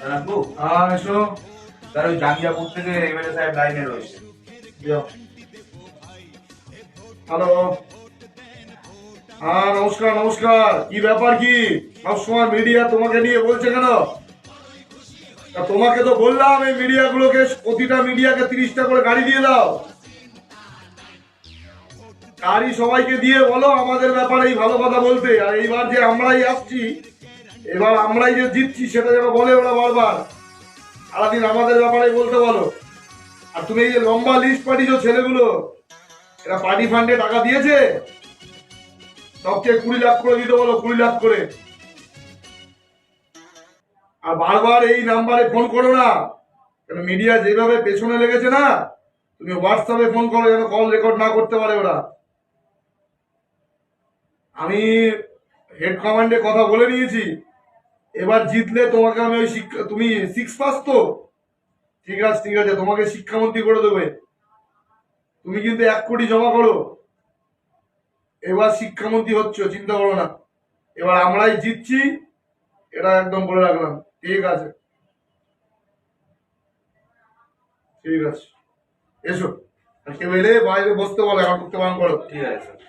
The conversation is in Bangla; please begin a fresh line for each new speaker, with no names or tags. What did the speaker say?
রাখবো।
হ্যাঁ এসো।
তার ওই জাঙ্গিয়াপুর থেকে এমএলএ সাহেব লাইনে রয়েছে।
যাও। হ্যালো। হ্যাঁ নমস্কার নমস্কার, কি ব্যাপার কি সবসময় মিডিয়া তোমাকে নিয়ে বলছে কেন? তা তোমাকে তো বললাম এই মিডিয়াগুলোকে, প্রতিটা মিডিয়াকে 30টা করে গাড়ি দিয়ে দাও। গাড়ি সবাইকে দিয়ে বলো আমাদের ব্যাপারে এই ভালো কথা বলতে, আর এইবার যে আমরাই আসছি, এবার আমরাই যে জিতছি সেটা যেন বলে ওরা বারবার। সারাদিন আমাদের ব্যাপারে বলতে বলো। আর তুমি এই যে লম্বা লিস্ট পাঠিয়েছো ছেলেগুলো, এরা পার্টি ফান্ডে টাকা দিয়েছে? সবচেয়ে 20 লাখ করে দিতে বলো, 20 লাখ করে। আর বারবার এই নাম্বারে ফোন করো না, কারণ মিডিয়া যেভাবে পেছনে লেগেছে না, তুমি হোয়াটসঅ্যাপে ফোন করো যেন কল রেকর্ড না করতে পারে ওরা। আমি হেড কমান্ডে কথা বলে নিয়েছি, এবার জিতলে তোমাকে আমি ওই শিক্ষা, তুমি 6 পাস তো? ঠিক আছে ঠিক আছে, তোমাকে শিক্ষামন্ত্রী করে দেবে। তুমি কিন্তু 1 কোটি জমা করো, এবার শিক্ষামন্ত্রী হচ্ছ, চিন্তা করো না। এবার আমরাই জিতছি, এটা একদম বলে রাখলাম। ঠিক আছে ঠিক আছে, এসো। আর কেউ এলে বাইরে বসতে বলে, এখন করতে বারণ করো।
ঠিক আছে স্যার।